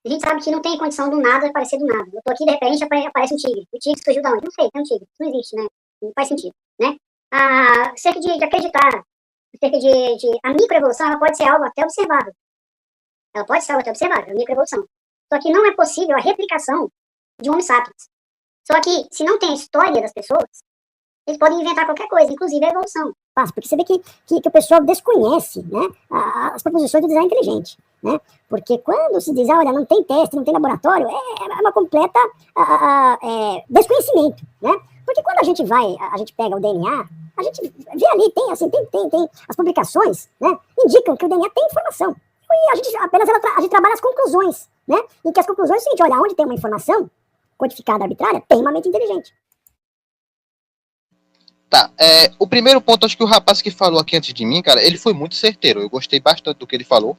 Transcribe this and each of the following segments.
A gente sabe que não tem condição do nada aparecer do nada. Eu tô aqui, de repente, aparece um tigre. O tigre surgiu de onde? Não sei, tem um tigre. Isso não existe, né? Não faz sentido, né? Cerca de acreditar, cerca de... A microevolução, ela pode ser algo até observável. Ela pode ser algo até observável, a microevolução. Só que não é possível a replicação de um Homo sapiens. Só que, se não tem a história das pessoas, eles podem inventar qualquer coisa, inclusive a evolução. Porque você vê que o pessoal desconhece, né, as proposições do design inteligente, né? Porque quando se diz, olha, não tem teste, não tem laboratório, é uma completa desconhecimento, né? Porque quando a gente pega o DNA, a gente vê ali, tem as publicações, né, indicam que o DNA tem informação. E a gente trabalha as conclusões, né? Em que as conclusões são o seguinte, olha, onde tem uma informação codificada arbitrária, tem uma mente inteligente. Tá, o primeiro ponto, acho que o rapaz que falou aqui antes de mim, cara, ele foi muito certeiro. Eu gostei bastante do que ele falou,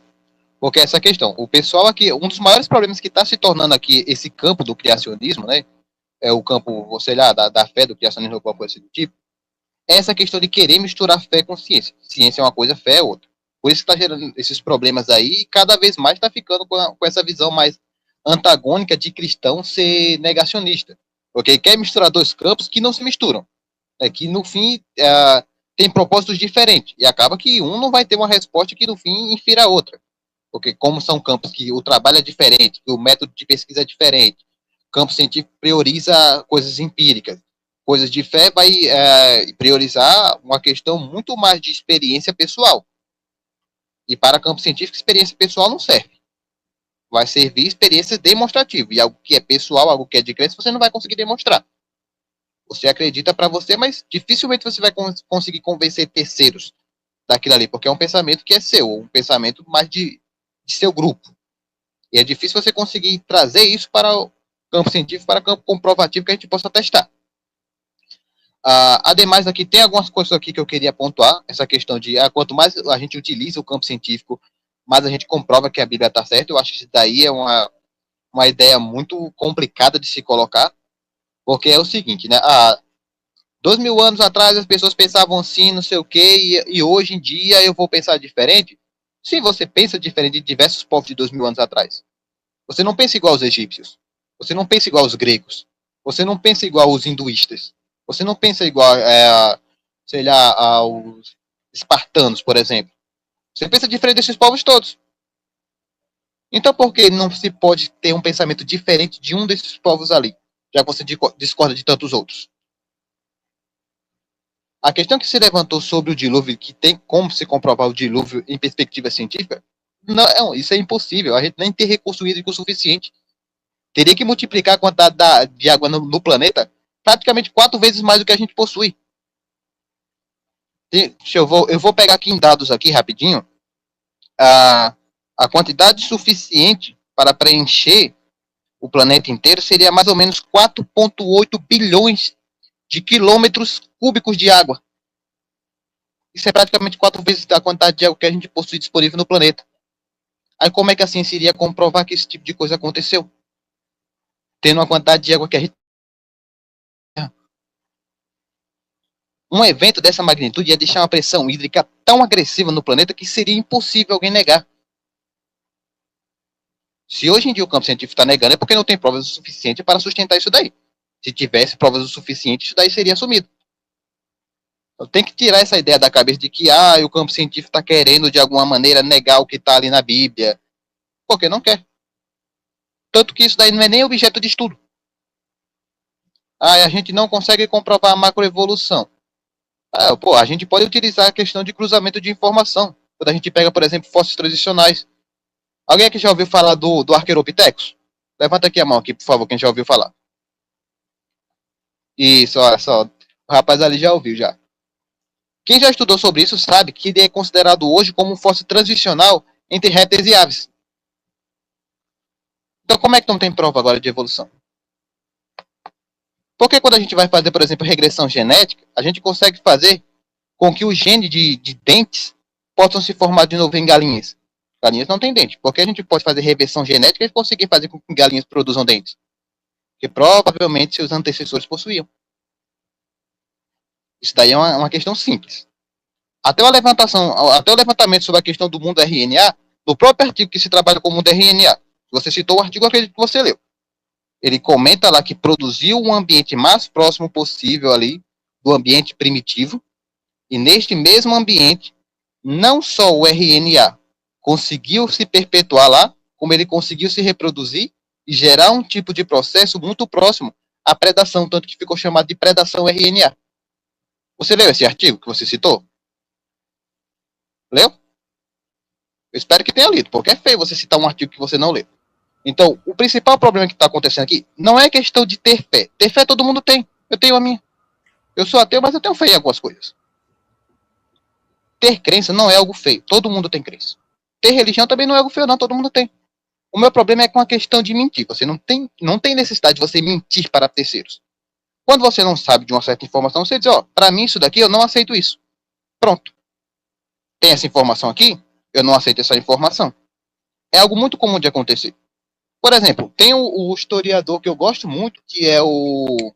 porque essa questão, o pessoal aqui, um dos maiores problemas que está se tornando aqui esse campo do criacionismo, né, é o campo, sei lá, da fé, do criacionismo, alguma coisa do tipo, é essa questão de querer misturar fé com ciência. Ciência é uma coisa, fé é outra. Por isso que está gerando esses problemas aí, e cada vez mais está ficando com essa visão mais antagônica de cristão ser negacionista. Porque quer misturar dois campos que não se misturam. Que no fim tem propósitos diferentes. E acaba que um não vai ter uma resposta que no fim infira a outra. Porque como são campos que o trabalho é diferente, que o método de pesquisa é diferente, o campo científico prioriza coisas empíricas. Coisas de fé vai priorizar uma questão muito mais de experiência pessoal. E para campo científico, experiência pessoal não serve. Vai servir experiência demonstrativa. E algo que é pessoal, algo que é de crença, você não vai conseguir demonstrar. Você acredita para você, mas dificilmente você vai conseguir convencer terceiros daquilo ali, porque é um pensamento que é seu, um pensamento mais de seu grupo. E é difícil você conseguir trazer isso para o campo científico, para o campo comprovativo que a gente possa testar. Ademais, aqui tem algumas coisas aqui que eu queria pontuar, essa questão de quanto mais a gente utiliza o campo científico, mais a gente comprova que a Bíblia está certa. Eu acho que isso daí é uma ideia muito complicada de se colocar, porque é o seguinte, né? 2000 anos atrás as pessoas pensavam assim, não sei o quê, e hoje em dia eu vou pensar diferente? Sim, você pensa diferente de diversos povos de 2000 anos atrás. Você não pensa igual aos egípcios. Você não pensa igual aos gregos. Você não pensa igual aos hinduístas. Você não pensa igual, sei lá, aos espartanos, por exemplo. Você pensa diferente desses povos todos. Então por que não se pode ter um pensamento diferente de um desses povos ali, já que você discorda de tantos outros? A questão que se levantou sobre o dilúvio, que tem como se comprovar o dilúvio em perspectiva científica, não, isso é impossível. A gente nem tem recurso hídrico suficiente. Teria que multiplicar a quantidade de água no planeta praticamente 4 vezes mais do que a gente possui. Eu vou pegar aqui em dados aqui rapidinho. A quantidade suficiente para preencher o planeta inteiro seria mais ou menos 4,8 bilhões de quilômetros cúbicos de água. Isso é praticamente 4 vezes a quantidade de água que a gente possui disponível no planeta. Aí como é que a ciência iria comprovar que esse tipo de coisa aconteceu? Tendo uma quantidade de água que a gente... Um evento dessa magnitude ia deixar uma pressão hídrica tão agressiva no planeta que seria impossível alguém negar. Se hoje em dia o campo científico está negando, é porque não tem provas o suficiente para sustentar isso daí. Se tivesse provas o suficiente, isso daí seria assumido. Então, tem que tirar essa ideia da cabeça de que o campo científico está querendo, de alguma maneira, negar o que está ali na Bíblia. Porque não quer. Tanto que isso daí não é nem objeto de estudo. A gente não consegue comprovar a macroevolução. A gente pode utilizar a questão de cruzamento de informação. Quando a gente pega, por exemplo, fósseis tradicionais. Alguém aqui já ouviu falar do Archaeopithecus? Levanta aqui a mão, aqui, por favor, quem já ouviu falar. Isso, olha só. O rapaz ali já ouviu, já. Quem já estudou sobre isso sabe que ele é considerado hoje como um fóssil transicional entre répteis e aves. Então, como é que não tem prova agora de evolução? Porque quando a gente vai fazer, por exemplo, regressão genética, a gente consegue fazer com que o gene de dentes possam se formar de novo em galinhas. Galinhas não têm dente. Porque a gente pode fazer reversão genética e conseguir fazer com que galinhas produzam dentes. Que provavelmente seus antecessores possuíam. Isso daí é uma questão simples. Até o levantamento sobre a questão do mundo RNA, no próprio artigo que se trabalha com o mundo RNA, Você citou o artigo, eu acredito que você leu. Ele comenta lá que produziu um ambiente mais próximo possível ali do ambiente primitivo, e neste mesmo ambiente, não só o RNA conseguiu se perpetuar lá, como ele conseguiu se reproduzir e gerar um tipo de processo muito próximo à predação, tanto que ficou chamado de predação RNA. Você leu esse artigo que você citou? Leu? Eu espero que tenha lido, porque é feio você citar um artigo que você não leu. Então, o principal problema que está acontecendo aqui não é questão de ter fé. Ter fé todo mundo tem. Eu tenho a minha. Eu sou ateu, mas eu tenho fé em algumas coisas. Ter crença não é algo feio. Todo mundo tem crença. Ter religião também não é algo feio, não. Todo mundo tem. O meu problema é com a questão de mentir. Você não tem necessidade de você mentir para terceiros. Quando você não sabe de uma certa informação, você diz, ó, para mim isso daqui eu não aceito isso. Pronto. Tem essa informação aqui, eu não aceito essa informação. É algo muito comum de acontecer. Por exemplo, tem o historiador que eu gosto muito, que é o...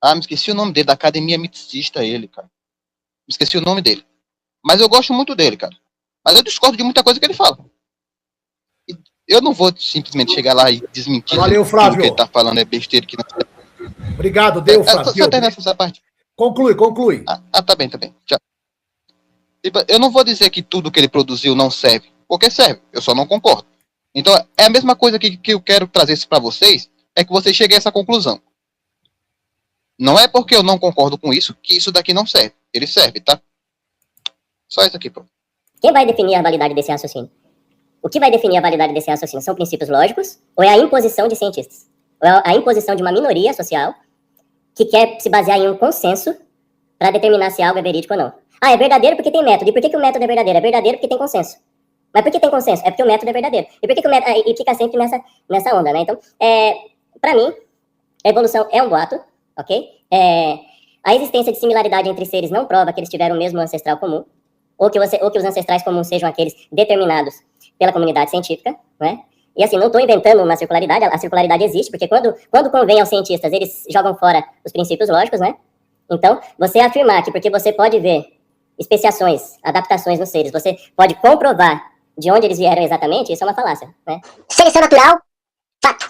me esqueci o nome dele, da Academia Miticista, ele, cara. Me esqueci o nome dele. Mas eu gosto muito dele, cara. Mas eu discordo de muita coisa que ele fala. E eu não vou simplesmente chegar lá e desmentir. Valeu, Flávio. Que ele tá falando é besteira. Que não... Obrigado, Flávio. Só terminar essa parte. Conclui. Tá bem. Tchau. Eu não vou dizer que tudo que ele produziu não serve, porque serve. Eu só não concordo. Então, é a mesma coisa que eu quero trazer para vocês, é que vocês cheguem a essa conclusão. Não é porque eu não concordo com isso, que isso daqui não serve. Ele serve, tá? Só isso aqui, pô. Quem vai definir a validade desse raciocínio? O que vai definir a validade desse raciocínio? São princípios lógicos ou é a imposição de cientistas? Ou é a imposição de uma minoria social que quer se basear em um consenso para determinar se algo é verídico ou não? Ah, é verdadeiro porque tem método. E por que o método é verdadeiro? É verdadeiro porque tem consenso. Mas por que tem consenso? É porque o método é verdadeiro. E por que o método... E fica sempre nessa onda, né? Então, para mim, a evolução é um boato, ok? A existência de similaridade entre seres não prova que eles tiveram o mesmo ancestral comum, ou que os ancestrais comuns sejam aqueles determinados pela comunidade científica, né? E assim, não estou inventando uma circularidade, a circularidade existe, porque quando convém aos cientistas, eles jogam fora os princípios lógicos, né? Então, você afirmar que porque você pode ver especiações, adaptações nos seres, você pode comprovar de onde eles vieram exatamente, isso é uma falácia, né? Seleção natural, fato.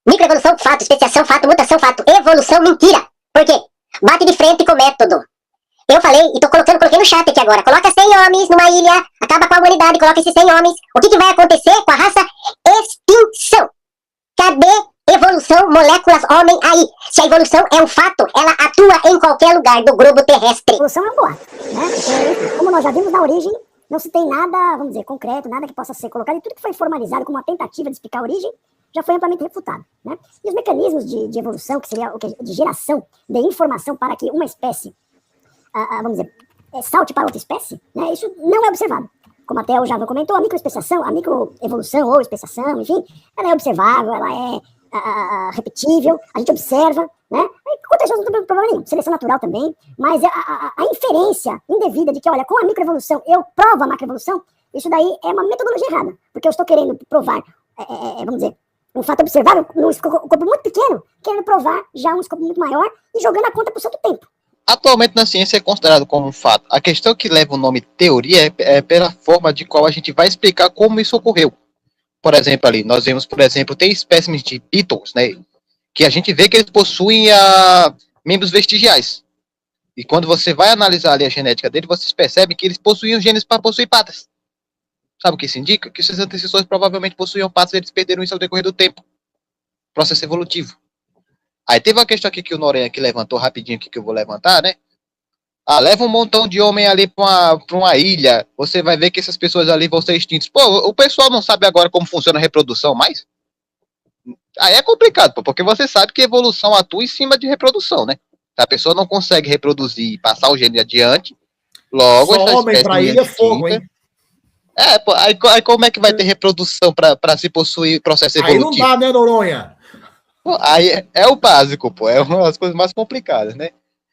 Microevolução, fato. Especiação, fato. Mutação, fato. Evolução, mentira. Por quê? Bate de frente com o método. Eu falei, e coloquei no chat aqui agora. Coloca 100 homens numa ilha, acaba com a humanidade, coloca esses 100 homens. O que vai acontecer com a raça? Extinção. Cadê evolução, moléculas, homem aí? Se a evolução é um fato, ela atua em qualquer lugar do globo terrestre. A evolução é um boato, né? Porque, como nós já vimos na origem, não se tem nada, vamos dizer, concreto, nada que possa ser colocado. E tudo que foi formalizado como uma tentativa de explicar a origem já foi amplamente refutado, né? E os mecanismos de evolução, que seria de geração de informação para que uma espécie, vamos dizer, salte para outra espécie, né? Isso não é observado. Como até o Java comentou, a microespeciação, a microevolução ou especiação, enfim, ela é observável, ela é repetível, a gente observa, né? Aconteceu não tem problema nenhum, seleção natural também, mas a inferência indevida de que, olha, com a microevolução eu provo a macroevolução, isso daí é uma metodologia errada, porque eu estou querendo provar, vamos dizer, um fato observável num escopo muito pequeno, querendo provar já um escopo muito maior e jogando a conta por santo tempo. Atualmente na ciência é considerado como um fato. A questão que leva o nome teoria é pela forma de qual a gente vai explicar como isso ocorreu. Por exemplo, ali, nós vemos, por exemplo, tem espécimes de beetles, né, que a gente vê que eles possuem membros vestigiais. E quando você vai analisar ali a genética dele, vocês percebem que eles possuíam genes para possuir patas. Sabe o que isso indica? Que seus antecessores provavelmente possuíam patas e eles perderam isso ao decorrer do tempo. Processo evolutivo. Aí teve uma questão aqui que o Noronha aqui levantou rapidinho, aqui que eu vou levantar, né? Leva um montão de homem ali pra uma ilha, você vai ver que essas pessoas ali vão ser extintas. Pô, o pessoal não sabe agora como funciona a reprodução mais? Aí é complicado, pô, porque você sabe que a evolução atua em cima de reprodução, né? Se a pessoa não consegue reproduzir e passar o gene adiante, logo só essa homem pra ilha é fogo, hein? Pô, aí como é que vai ter reprodução pra se possuir processo evolutivo? Aí não dá, né, Noronha? Pô, aí é o básico, pô, é uma das coisas mais complicadas, né?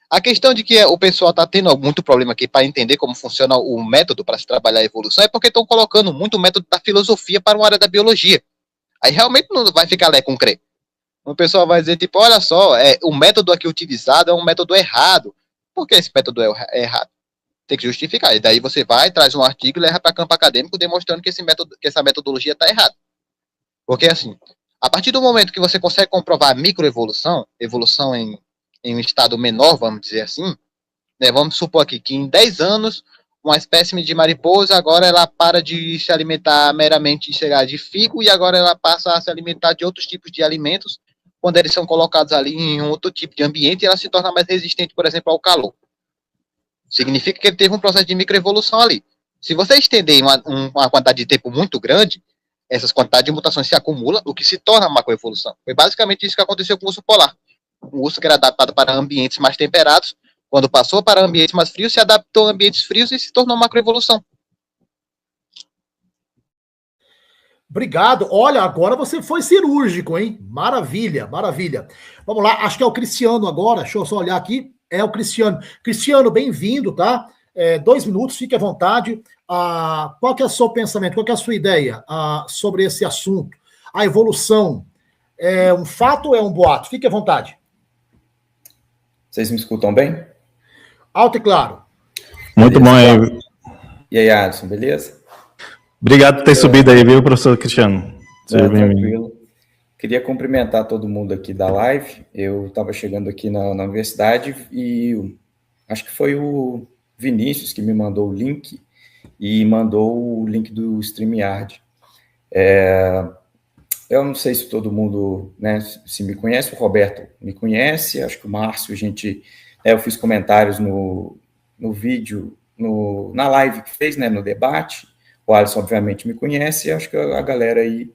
A questão de que o pessoal está tendo muito problema aqui para entender como funciona o método para se trabalhar a evolução é porque estão colocando muito o método da filosofia para uma área da biologia. Aí realmente não vai ficar lé com crer. O pessoal vai dizer, tipo, olha só, o método aqui utilizado é um método errado. Por que esse método é errado? Tem que justificar. E daí você vai, traz um artigo e leva para campo acadêmico demonstrando que essa metodologia está errada. Porque, assim, a partir do momento que você consegue comprovar a microevolução, evolução em um estado menor, vamos dizer assim, né, vamos supor aqui que em 10 anos, uma espécime de mariposa, agora ela para de se alimentar meramente, sei lá, de figo, e agora ela passa a se alimentar de outros tipos de alimentos, quando eles são colocados ali em um outro tipo de ambiente, ela se torna mais resistente, por exemplo, ao calor. Significa que ele teve um processo de microevolução ali. Se você estender uma quantidade de tempo muito grande, essas quantidades de mutações se acumulam, o que se torna macroevolução. Foi basicamente isso que aconteceu com o urso polar. O urso que era adaptado para ambientes mais temperados, quando passou para ambientes mais frios, se adaptou a ambientes frios e se tornou macroevolução. Obrigado. Olha, agora você foi cirúrgico, hein? Maravilha, maravilha. Vamos lá, acho que é o Cristiano agora. Deixa eu só olhar aqui. É o Cristiano. Cristiano, bem-vindo, tá? 2 minutos, fique à vontade. Qual que é o seu pensamento, qual que é a sua ideia sobre esse assunto? A evolução é um fato ou é um boato? Fique à vontade. Vocês me escutam bem? Alto e claro. Muito bom aí. E aí, Alisson, beleza? Obrigado por ter subido aí, viu, professor Cristiano? Seja bem-vindo. Tranquilo. Queria cumprimentar todo mundo aqui da live. Eu estava chegando aqui na universidade e acho que foi o Vinícius que me mandou o link e mandou o link do StreamYard. Eu não sei se todo mundo, né, se me conhece, o Roberto me conhece, acho que o Márcio, eu fiz comentários no vídeo, na live que fez, né, no debate. O Alisson, obviamente, me conhece, e acho que a galera aí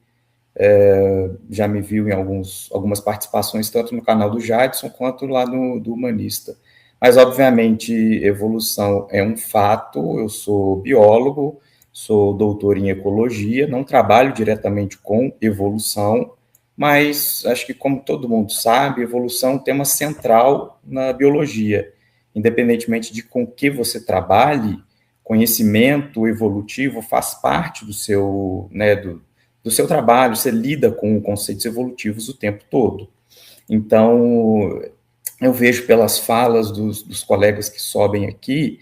já me viu em algumas participações, tanto no canal do Jadson, quanto lá do Humanista. Mas, obviamente, evolução é um fato. Eu sou biólogo, sou doutor em ecologia, não trabalho diretamente com evolução, mas acho que, como todo mundo sabe, evolução é um tema central na biologia. Independentemente de com que você trabalhe, conhecimento evolutivo faz parte do seu, né, do seu trabalho, você lida com conceitos evolutivos o tempo todo. Então, eu vejo pelas falas dos colegas que sobem aqui,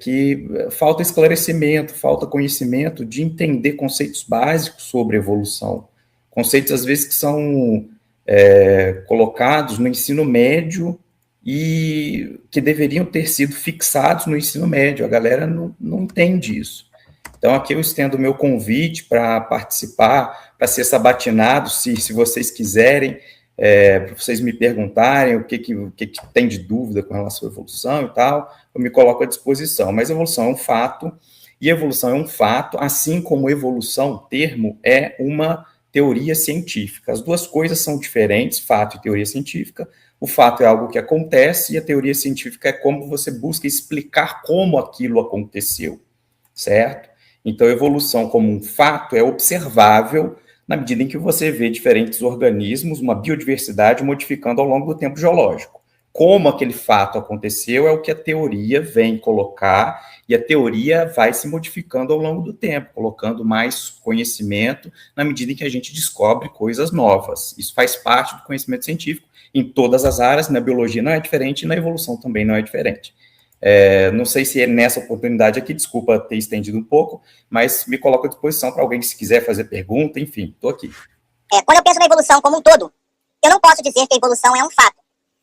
que falta esclarecimento, falta conhecimento de entender conceitos básicos sobre evolução. Conceitos, às vezes, que são colocados no ensino médio e que deveriam ter sido fixados no ensino médio. A galera não entende isso. Então, aqui eu estendo o meu convite para participar, para ser sabatinado, se vocês quiserem, para vocês me perguntarem o que tem de dúvida com relação à evolução e tal, eu me coloco à disposição. Mas evolução é um fato, e evolução é um fato, assim como evolução, o termo, é uma teoria científica. As duas coisas são diferentes, fato e teoria científica. O fato é algo que acontece, e a teoria científica é como você busca explicar como aquilo aconteceu, certo? Então, evolução como um fato é observável na medida em que você vê diferentes organismos, uma biodiversidade modificando ao longo do tempo geológico. Como aquele fato aconteceu é o que a teoria vem colocar, e a teoria vai se modificando ao longo do tempo, colocando mais conhecimento na medida em que a gente descobre coisas novas. Isso faz parte do conhecimento científico em todas as áreas, na biologia não é diferente, e na evolução também não é diferente. Não sei se é nessa oportunidade aqui, desculpa ter estendido um pouco, mas me coloco à disposição para alguém que se quiser fazer pergunta, enfim, estou aqui. Quando eu penso na evolução como um todo, eu não posso dizer que a evolução é um fato.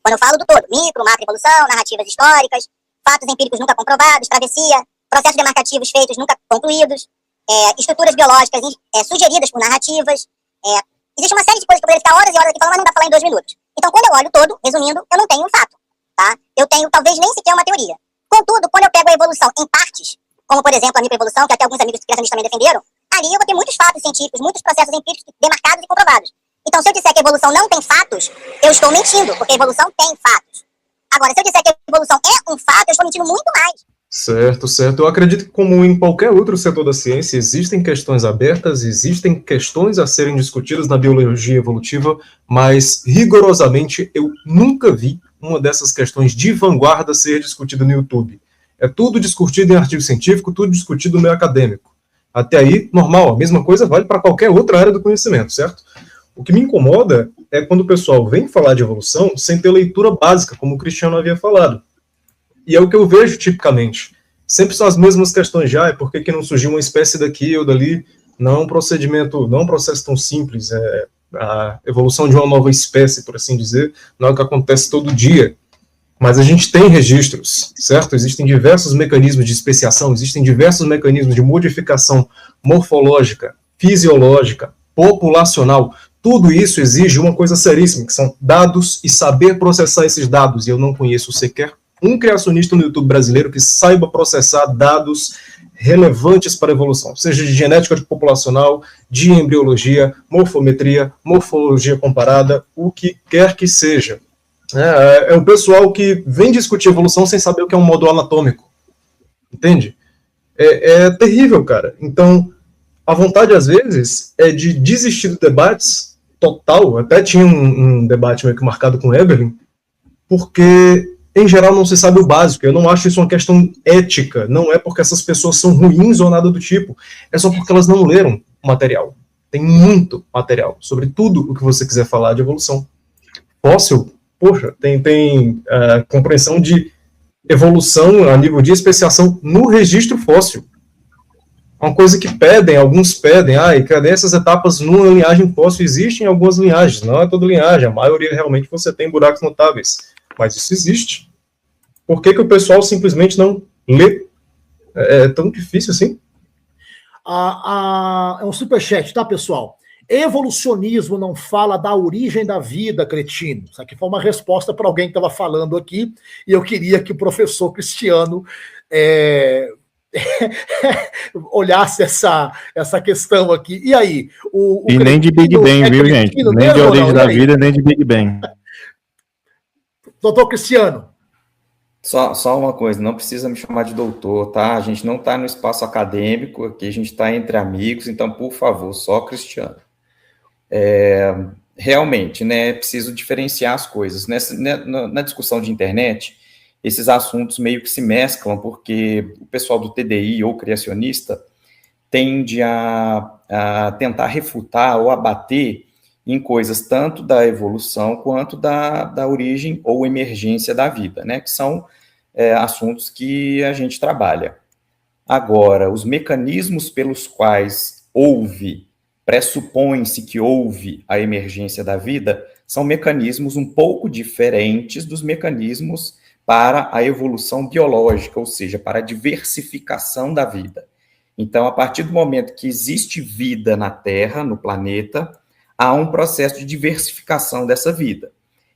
Quando eu falo do todo, micro, macroevolução, narrativas históricas, fatos empíricos nunca comprovados, travessia, processos demarcativos feitos nunca concluídos, estruturas biológicas sugeridas por narrativas, existe uma série de coisas que eu poderia ficar horas e horas aqui falando, mas não dá para falar em 2 minutos. Então, quando eu olho o todo, resumindo, eu não tenho um fato, tá? Eu tenho, talvez, nem sequer uma teoria. Contudo, quando eu pego a evolução em partes, como, por exemplo, a microevolução, que até alguns amigos criacionistas também defenderam, ali eu vou ter muitos fatos científicos, muitos processos empíricos demarcados e comprovados. Então, se eu disser que a evolução não tem fatos, eu estou mentindo, porque a evolução tem fatos. Agora, se eu disser que a evolução é um fato, eu estou mentindo muito mais. Certo, certo. Eu acredito que, como em qualquer outro setor da ciência, existem questões abertas, existem questões a serem discutidas na biologia evolutiva, mas, rigorosamente, eu nunca vi uma dessas questões de vanguarda ser discutida no YouTube. É tudo discutido em artigo científico, tudo discutido no meio acadêmico. Até aí, normal, a mesma coisa vale para qualquer outra área do conhecimento, certo? O que me incomoda é quando o pessoal vem falar de evolução sem ter leitura básica, como o Cristiano havia falado. E é o que eu vejo tipicamente. Sempre são as mesmas questões já, por que não surgiu uma espécie daqui ou dali? não é um procedimento, não é um processo tão simples, a evolução de uma nova espécie, por assim dizer, não é o que acontece todo dia, mas a gente tem registros, certo? Existem diversos mecanismos de especiação, existem diversos mecanismos de modificação morfológica, fisiológica, populacional. Tudo isso exige uma coisa seríssima, que são dados e saber processar esses dados. E eu não conheço sequer um criacionista no YouTube brasileiro que saiba processar dados relevantes para a evolução, seja de genética populacional, de embriologia, morfometria, morfologia comparada, o que quer que seja. É o pessoal que vem discutir evolução sem saber o que é um módulo anatômico. Entende? É terrível, cara. Então, a vontade, às vezes, é de desistir de debates total. Até tinha um debate meio que marcado com Evelyn, porque, em geral, não se sabe o básico. Eu não acho isso uma questão ética. Não é porque essas pessoas são ruins ou nada do tipo. É só porque elas não leram o material. Tem muito material sobre tudo o que você quiser falar de evolução. Fóssil, poxa, tem compreensão de evolução a nível de especiação no registro fóssil. Uma coisa que alguns pedem, e cadê essas etapas numa linhagem fóssil? Existem algumas linhagens, não é toda linhagem, a maioria realmente você tem buracos notáveis, mas isso existe. Por que o pessoal simplesmente não lê? É tão difícil assim? É um superchat, tá, pessoal? Evolucionismo não fala da origem da vida, cretino. Isso aqui foi uma resposta para alguém que estava falando aqui, e eu queria que o professor Cristiano olhasse essa questão aqui. E aí? E nem de Big Bang, viu, gente? Nem de origem da vida, nem de Big Bang. Doutor Cristiano. Só uma coisa, não precisa me chamar de doutor, tá? A gente não está no espaço acadêmico, aqui a gente está entre amigos, então, por favor, só Cristiano. Realmente, né, é preciso diferenciar as coisas. Na discussão de internet, esses assuntos meio que se mesclam, porque o pessoal do TDI ou criacionista tende a tentar refutar ou abater em coisas tanto da evolução quanto da origem ou emergência da vida, né, que são assuntos que a gente trabalha. Agora, os mecanismos pelos quais pressupõe-se que houve a emergência da vida, são mecanismos um pouco diferentes dos mecanismos para a evolução biológica, ou seja, para a diversificação da vida. Então, a partir do momento que existe vida na Terra, no planeta, há um processo de diversificação dessa vida.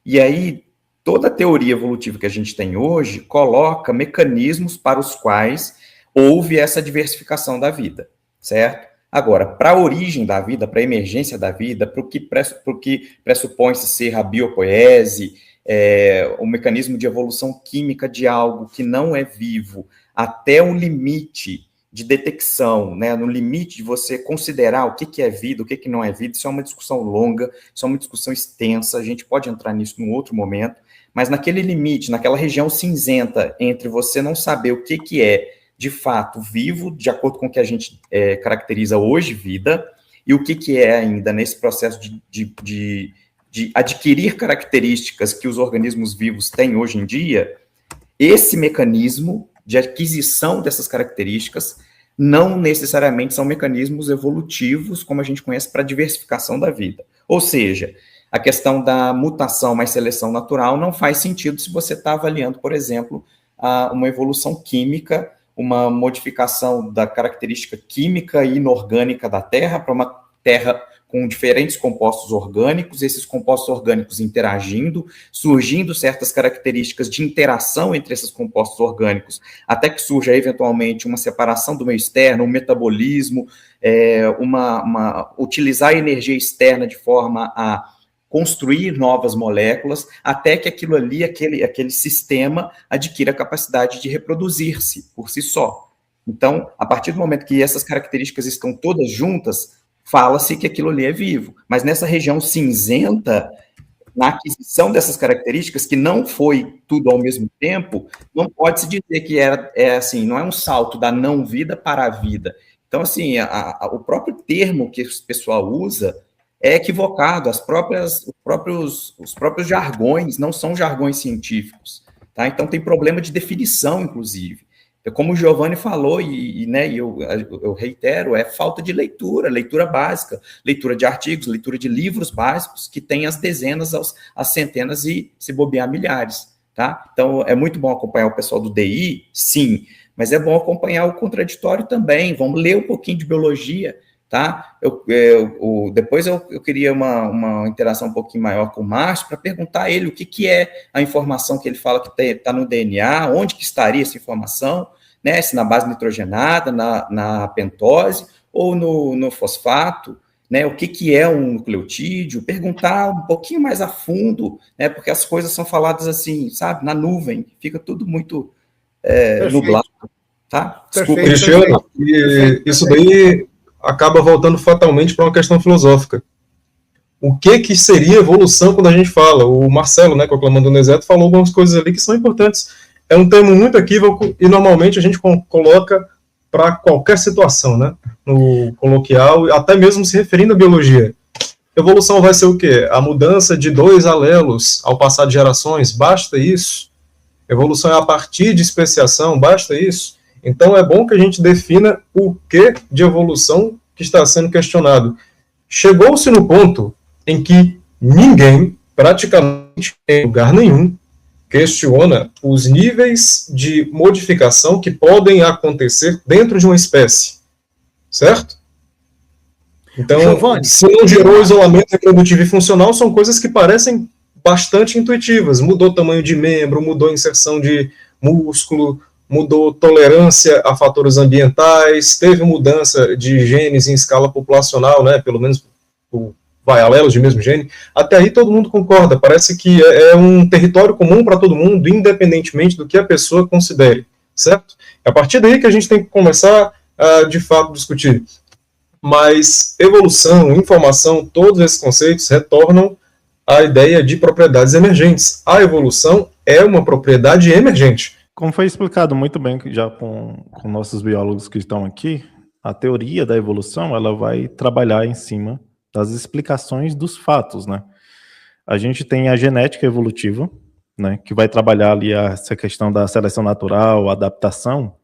E aí, toda a teoria evolutiva que a gente tem hoje coloca mecanismos para os quais houve essa diversificação da vida, certo? Agora, para a origem da vida, para a emergência da vida, para o que pressupõe-se ser a biopoiese, o mecanismo de evolução química de algo que não é vivo, até o limite de detecção, né, no limite de você considerar o que é vida, o que não é vida, isso é uma discussão longa, isso é uma discussão extensa, a gente pode entrar nisso num outro momento, mas naquele limite, naquela região cinzenta entre você não saber o que é de fato vivo, de acordo com o que a gente caracteriza hoje vida, e o que é ainda nesse processo de adquirir características que os organismos vivos têm hoje em dia, esse mecanismo de aquisição dessas características não necessariamente são mecanismos evolutivos, como a gente conhece, para a diversificação da vida. Ou seja, a questão da mutação mais seleção natural não faz sentido se você está avaliando, por exemplo, uma evolução química, uma modificação da característica química e inorgânica da Terra para uma Terra com diferentes compostos orgânicos, esses compostos orgânicos interagindo, surgindo certas características de interação entre esses compostos orgânicos, até que surja eventualmente uma separação do meio externo, um metabolismo, utilizar a energia externa de forma a construir novas moléculas, até que aquilo ali, aquele sistema, adquira a capacidade de reproduzir-se por si só. Então, a partir do momento que essas características estão todas juntas, fala-se que aquilo ali é vivo. Mas nessa região cinzenta, na aquisição dessas características, que não foi tudo ao mesmo tempo, não pode-se dizer que assim, não é um salto da não-vida para a vida. Então, assim, o próprio termo que o pessoal usa é equivocado, os próprios jargões não são jargões científicos, tá? Então tem problema de definição, inclusive. Como o Giovanni falou, né, eu reitero, é falta de leitura básica, leitura de artigos, leitura de livros básicos que tem as dezenas, as centenas e, se bobear, milhares, tá? Então, é muito bom acompanhar o pessoal do DI, sim, mas é bom acompanhar o contraditório também, vamos ler um pouquinho de biologia, tá? Depois eu queria uma interação um pouquinho maior com o Márcio para perguntar a ele o que é a informação que ele fala que está no DNA, onde que estaria essa informação, né? Se na base nitrogenada, na pentose ou no fosfato, né? O que é um nucleotídeo, perguntar um pouquinho mais a fundo, né? Porque as coisas são faladas assim, sabe, na nuvem, fica tudo muito nublado, tá? Desculpa. Cristiano, e isso daí acaba voltando fatalmente para uma questão filosófica. O que seria evolução quando a gente fala? O Marcelo, né, proclamando o Nezeto, falou algumas coisas ali que são importantes. É um termo muito equívoco e normalmente a gente coloca para qualquer situação, né, no coloquial, até mesmo se referindo à biologia. Evolução vai ser o quê? A mudança de 2 alelos ao passar de gerações, basta isso? Evolução é a partir de especiação, basta isso? Então, é bom que a gente defina o que de evolução que está sendo questionado. Chegou-se no ponto em que ninguém, praticamente em lugar nenhum, questiona os níveis de modificação que podem acontecer dentro de uma espécie. Certo? Então, Giovanni, se não gerou isolamento reprodutivo e funcional, são coisas que parecem bastante intuitivas. Mudou o tamanho de membro, mudou a inserção de músculo, mudou tolerância a fatores ambientais, teve mudança de genes em escala populacional, né, pelo menos alelos de mesmo gene. Até aí todo mundo concorda, parece que é um território comum para todo mundo, independentemente do que a pessoa considere, certo? É a partir daí que a gente tem que começar a, de fato, discutir. Mas evolução, informação, todos esses conceitos retornam à ideia de propriedades emergentes. A evolução é uma propriedade emergente. Como foi explicado muito bem já com nossos biólogos que estão aqui, a teoria da evolução ela vai trabalhar em cima das explicações dos fatos, né? A gente tem a genética evolutiva, né, que vai trabalhar ali essa questão da seleção natural, adaptação,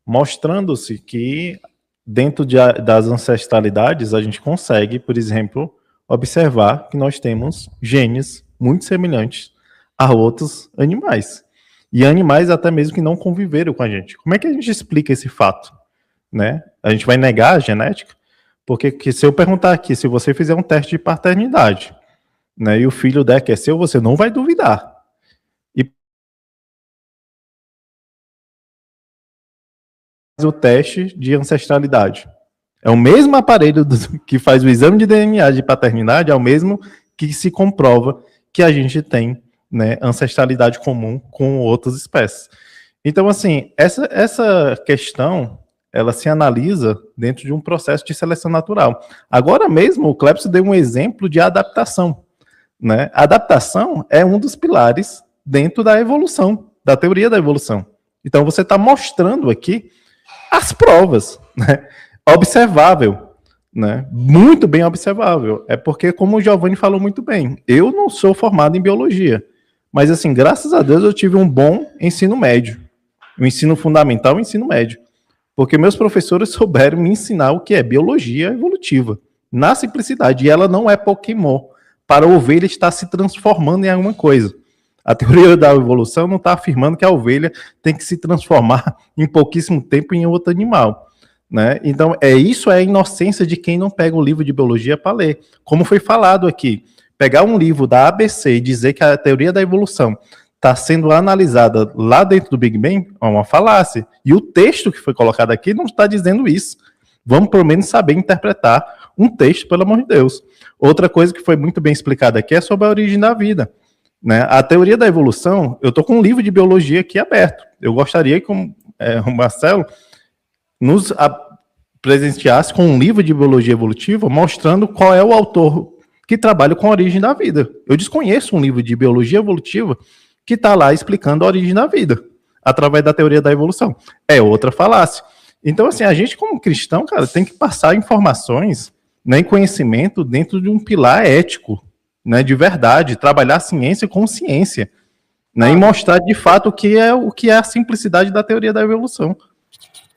mostrando-se que dentro das ancestralidades a gente consegue, por exemplo, observar que nós temos genes muito semelhantes a outros animais. E animais até mesmo que não conviveram com a gente. Como é que a gente explica esse fato? Né? A gente vai negar a genética? Porque se eu perguntar aqui, se você fizer um teste de paternidade, né, e o filho der que é seu, você não vai duvidar. E o teste de ancestralidade. É o mesmo aparelho que faz o exame de DNA de paternidade, é o mesmo que se comprova que a gente tem, né, ancestralidade comum com outras espécies. Então, assim, essa questão, ela se analisa dentro de um processo de seleção natural. Agora mesmo, o Clepso deu um exemplo de adaptação, né? A adaptação é um dos pilares dentro da evolução, da teoria da evolução. Então, você está mostrando aqui as provas, né? Observável, né? Muito bem observável. É porque, como o Giovanni falou muito bem, eu não sou formado em biologia, mas, assim, graças a Deus eu tive um bom ensino médio. O ensino fundamental e o ensino médio. Porque meus professores souberam me ensinar o que é biologia evolutiva. Na simplicidade. E ela não é Pokémon. Para a ovelha estar se transformando em alguma coisa. A teoria da evolução não está afirmando que a ovelha tem que se transformar em pouquíssimo tempo em outro animal. Né? Então, isso é a inocência de quem não pega o livro de biologia para ler. Como foi falado aqui. Pegar um livro da ABC e dizer que a teoria da evolução está sendo analisada lá dentro do Big Bang é uma falácia. E o texto que foi colocado aqui não está dizendo isso. Vamos, pelo menos, saber interpretar um texto, pelo amor de Deus. Outra coisa que foi muito bem explicada aqui é sobre a origem da vida. Né? A teoria da evolução, eu estou com um livro de biologia aqui aberto. Eu gostaria que o Marcelo nos presenteasse com um livro de biologia evolutiva mostrando qual é o autor que trabalha com a origem da vida. Eu desconheço um livro de biologia evolutiva que está lá explicando a origem da vida, através da teoria da evolução. É outra falácia. Então, assim, a gente como cristão, cara, tem que passar informações, né, e conhecimento dentro de um pilar ético, né, de verdade, trabalhar ciência com ciência. né? E mostrar de fato o que é a simplicidade da teoria da evolução.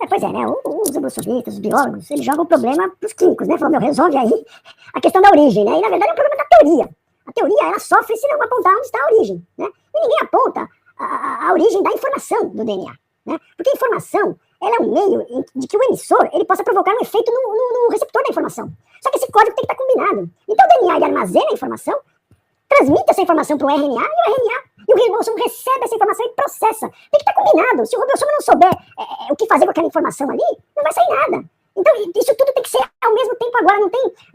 Pois é, né? Os evolucionistas, os biólogos, eles jogam o problema para os químicos, né? Falam, resolve aí a questão da origem, né? E na verdade é um problema da teoria. A teoria, ela sofre se não apontar onde está a origem, né? E ninguém aponta a origem da informação do DNA, né? Porque a informação, ela é um meio de que o emissor, ele possa provocar um efeito no receptor da informação. Só que esse código tem que estar combinado. Então o DNA, ele armazena a informação, transmite essa informação para o RNA, e o ribossomo recebe essa informação e processa. Tem que estar combinado. Se o ribossomo não souber o que fazer com aquela informação ali, não vai sair nada. Então, isso tudo tem que ser ao mesmo tempo agora,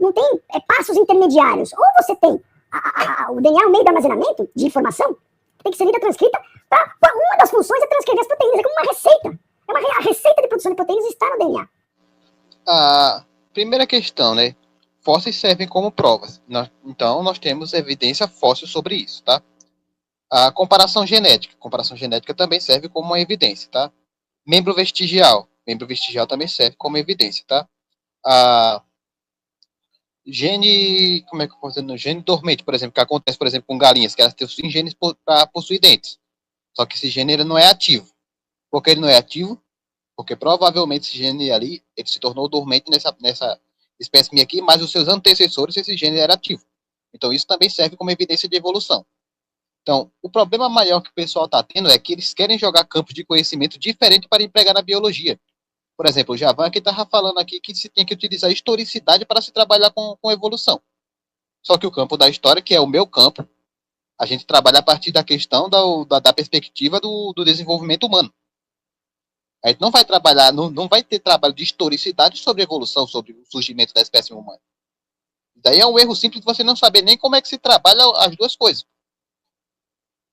não tem passos intermediários. Ou você tem o DNA, o meio do armazenamento de informação, que tem que ser lida transcrita, uma das funções é transcrever as proteínas, é como uma receita. A receita de produção de proteínas está no DNA. A primeira questão, né? Fósseis servem como provas. Então, nós temos evidência fóssil sobre isso, tá? A comparação genética. Comparação genética também serve como uma evidência, tá? Membro vestigial. Membro vestigial também serve como evidência, tá? A gene, como é que eu posso dizer? No gene dormente, por exemplo, que acontece, por exemplo, com galinhas, que elas têm genes para possuir dentes. Só que esse gene ele não é ativo. Por que ele não é ativo? Porque provavelmente esse gene ali, ele se tornou dormente nessa espécime aqui, mas os seus antecessores, esse gene era ativo. Então, isso também serve como evidência de evolução. Então, o problema maior que o pessoal está tendo é que eles querem jogar campos de conhecimento diferente para empregar na biologia. Por exemplo, o Javan aqui estava falando aqui que se tem que utilizar historicidade para se trabalhar com evolução. Só que o campo da história, que é o meu campo, a gente trabalha a partir da questão da perspectiva do desenvolvimento humano. A gente não vai trabalhar, não vai ter trabalho de historicidade sobre evolução, sobre o surgimento da espécie humana. Daí é um erro simples de você não saber nem como é que se trabalha as duas coisas.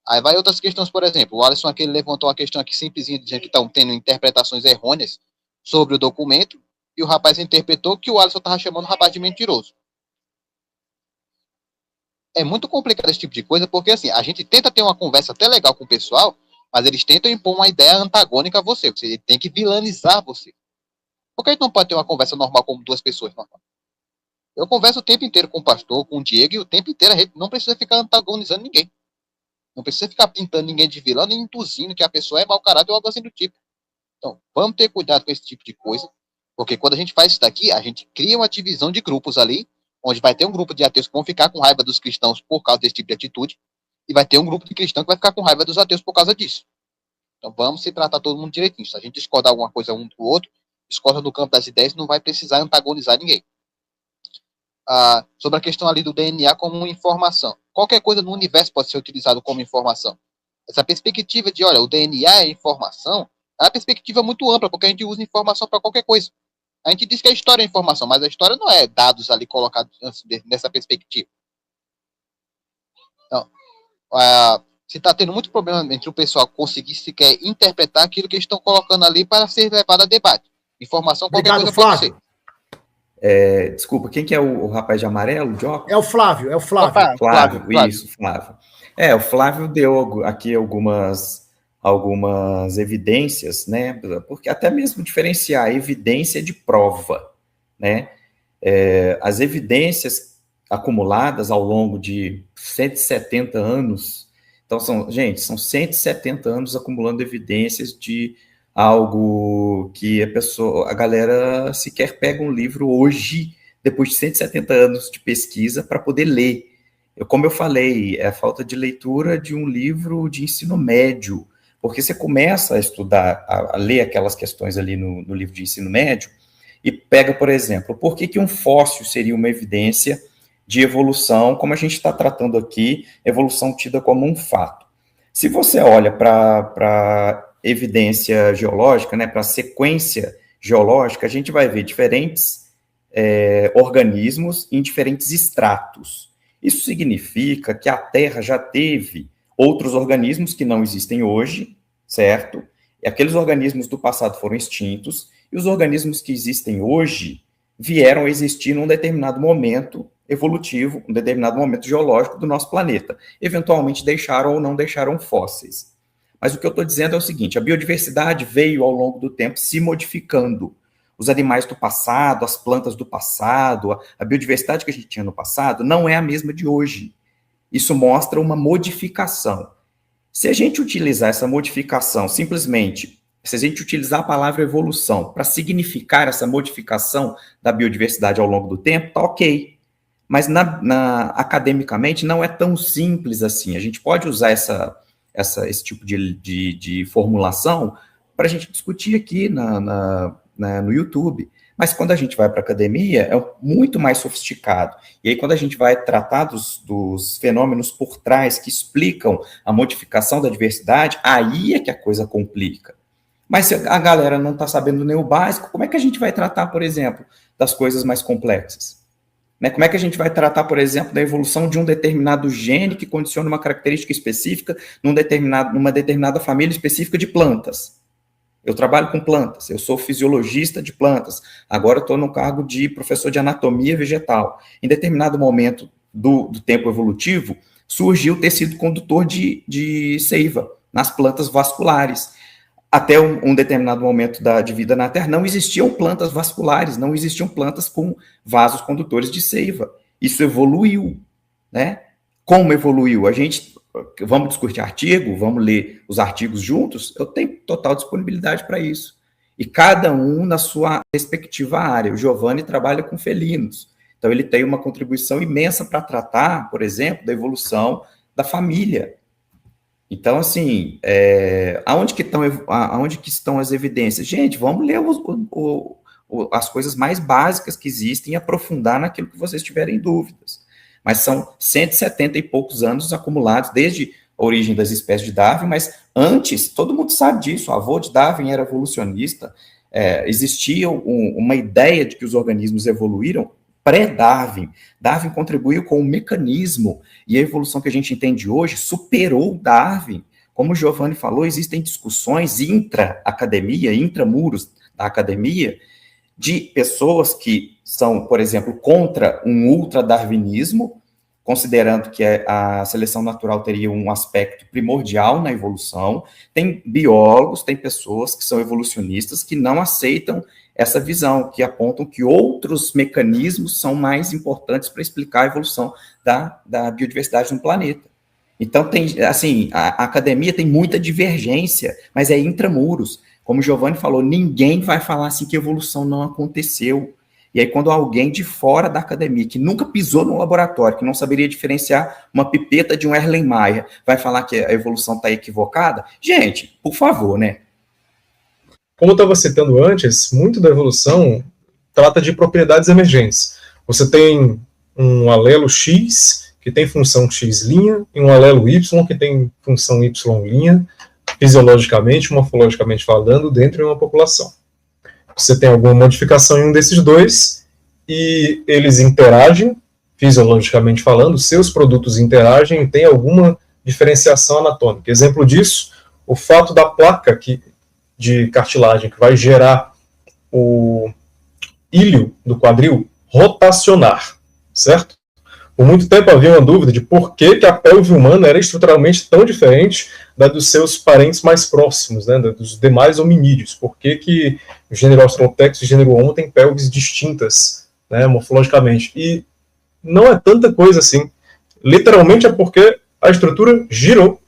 Aí vai outras questões, por exemplo, o Alisson aqui levantou uma questão aqui simplesinha, dizendo que estão tendo interpretações errôneas sobre o documento, e o rapaz interpretou que o Alisson estava chamando o rapaz de mentiroso. É muito complicado esse tipo de coisa, porque assim, a gente tenta ter uma conversa até legal com o pessoal, mas eles tentam impor uma ideia antagônica a você. Você tem que vilanizar você. Por que a gente não pode ter uma conversa normal como duas pessoas normais? Eu converso o tempo inteiro com o pastor, com o Diego, e o tempo inteiro a gente não precisa ficar antagonizando ninguém. Não precisa ficar pintando ninguém de vilão, nem induzindo que a pessoa é mau caráter ou algo assim do tipo. Então, vamos ter cuidado com esse tipo de coisa, porque quando a gente faz isso daqui, a gente cria uma divisão de grupos ali, onde vai ter um grupo de ateus que vão ficar com raiva dos cristãos por causa desse tipo de atitude, e vai ter um grupo de cristãos que vai ficar com raiva dos ateus por causa disso. Então, vamos se tratar todo mundo direitinho. Se a gente discordar alguma coisa um do outro, discorda no campo das ideias, não vai precisar antagonizar ninguém. Sobre a questão ali do DNA como informação. Qualquer coisa no universo pode ser utilizado como informação. Essa perspectiva de, olha, o DNA é informação, é uma perspectiva muito ampla, porque a gente usa informação para qualquer coisa. A gente diz que a história é informação, mas a história não é dados ali colocados nessa perspectiva. Então, se está tendo muito problema entre o pessoal conseguir sequer interpretar aquilo que eles estão colocando ali para ser levado a debate. Informação, qualquer Obrigado, coisa Flávio. pode ser. Desculpa, quem que é o rapaz de amarelo, de óculos? É o Flávio. Flávio. Isso, Flávio. O Flávio deu aqui algumas evidências, né? Porque até mesmo diferenciar evidência de prova, né? As evidências acumuladas ao longo de 170 anos, então são 170 anos acumulando evidências de algo que a galera sequer pega um livro hoje, depois de 170 anos de pesquisa, para poder ler. Como eu falei, é a falta de leitura de um livro de ensino médio, porque você começa a estudar, a ler aquelas questões ali no livro de ensino médio, e pega, por exemplo, por que um fóssil seria uma evidência de evolução, como a gente está tratando aqui, evolução tida como um fato. Se você olha para evidência geológica, né, para a sequência geológica, a gente vai ver diferentes organismos em diferentes estratos. Isso significa que a Terra já teve outros organismos que não existem hoje, certo? E aqueles organismos do passado foram extintos, e os organismos que existem hoje vieram a existir num determinado momento evolutivo, um determinado momento geológico do nosso planeta. Eventualmente deixaram ou não deixaram fósseis. Mas o que eu estou dizendo é o seguinte, a biodiversidade veio ao longo do tempo se modificando. Os animais do passado, as plantas do passado, a biodiversidade que a gente tinha no passado não é a mesma de hoje. Isso mostra uma modificação. Se a gente utilizar essa modificação simplesmente, se a gente utilizar a palavra evolução para significar essa modificação da biodiversidade ao longo do tempo, tá ok. Mas academicamente não é tão simples assim. A gente pode usar esse tipo de formulação para a gente discutir aqui no YouTube. Mas quando a gente vai para a academia, é muito mais sofisticado. E aí, quando a gente vai tratar dos fenômenos por trás que explicam a modificação da diversidade, aí é que a coisa complica. Mas se a galera não está sabendo nem o básico, como é que a gente vai tratar, por exemplo, das coisas mais complexas? Né? Como é que a gente vai tratar, por exemplo, da evolução de um determinado gene que condiciona uma característica específica numa determinada família específica de plantas? Eu trabalho com plantas, eu sou fisiologista de plantas, agora estou no cargo de professor de anatomia vegetal. Em determinado momento do tempo evolutivo, surgiu o tecido condutor de seiva nas plantas vasculares. Até um determinado momento de vida na Terra, não existiam plantas vasculares, não existiam plantas com vasos condutores de seiva. Isso evoluiu, né? Como evoluiu? Vamos discutir artigo, vamos ler os artigos juntos, eu tenho total disponibilidade para isso. E cada um na sua respectiva área. O Giovanni trabalha com felinos, então ele tem uma contribuição imensa para tratar, por exemplo, da evolução da família. Então, assim, aonde que estão as evidências? Gente, vamos ler as coisas mais básicas que existem e aprofundar naquilo que vocês tiverem dúvidas. Mas são 170 e poucos anos acumulados, desde a origem das espécies de Darwin, mas antes, todo mundo sabe disso, o avô de Darwin era evolucionista, existia uma ideia de que os organismos evoluíram pré-Darwin. Darwin contribuiu com o mecanismo, e a evolução que a gente entende hoje superou Darwin. Como o Giovanni falou, existem discussões intra-academia, intramuros da academia, de pessoas que são, por exemplo, contra um ultradarwinismo, considerando que a seleção natural teria um aspecto primordial na evolução. Tem biólogos, tem pessoas que são evolucionistas que não aceitam essa visão, que apontam que outros mecanismos são mais importantes para explicar a evolução da biodiversidade no planeta. Então, a academia tem muita divergência, mas é intramuros. Como o Giovanni falou, ninguém vai falar assim que evolução não aconteceu. E aí, quando alguém de fora da academia, que nunca pisou no laboratório, que não saberia diferenciar uma pipeta de um Erlenmeyer, vai falar que a evolução está equivocada, gente, por favor, né? Como eu estava citando antes, muito da evolução trata de propriedades emergentes. Você tem um alelo X, que tem função X', e um alelo Y, que tem função Y', fisiologicamente, morfologicamente falando, dentro de uma população. Você tem alguma modificação em um desses dois, e eles interagem, fisiologicamente falando, seus produtos interagem e tem alguma diferenciação anatômica. Exemplo disso, o fato da placa de cartilagem que vai gerar o ilho do quadril rotacionar, certo? Por muito tempo havia uma dúvida de por que a pelve humana era estruturalmente tão diferente da dos seus parentes mais próximos, né, dos demais hominídeos. Por que o gênero Australopithecus e o gênero Homo têm pelves distintas, né, morfologicamente? E não é tanta coisa assim. Literalmente é porque a estrutura girou.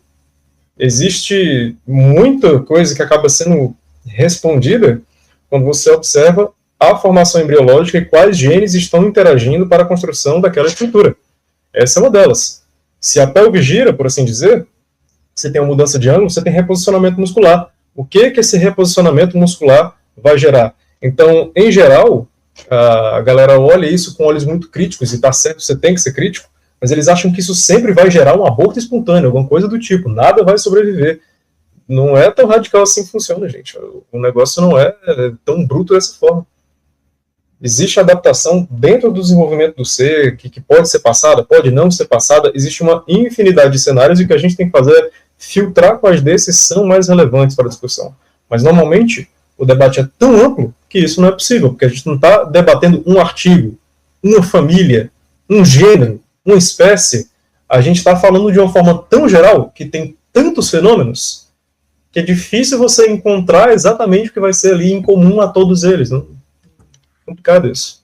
Existe muita coisa que acaba sendo respondida quando você observa a formação embriológica e quais genes estão interagindo para a construção daquela estrutura. Essa é uma delas. Se a pelve gira, por assim dizer, você tem uma mudança de ângulo, você tem reposicionamento muscular. O que esse reposicionamento muscular vai gerar? Então, em geral, a galera olha isso com olhos muito críticos, e está certo, você tem que ser crítico, mas eles acham que isso sempre vai gerar um aborto espontâneo, alguma coisa do tipo, nada vai sobreviver. Não é tão radical assim que funciona, gente. O negócio não é tão bruto dessa forma. Existe adaptação dentro do desenvolvimento do ser, que pode ser passada, pode não ser passada. Existe uma infinidade de cenários e o que a gente tem que fazer é filtrar quais desses são mais relevantes para a discussão. Mas, normalmente, o debate é tão amplo que isso não é possível, porque a gente não está debatendo um artigo, uma família, um gênero, uma espécie. A gente está falando de uma forma tão geral, que tem tantos fenômenos, que é difícil você encontrar exatamente o que vai ser ali em comum a todos eles. Não? Complicado isso.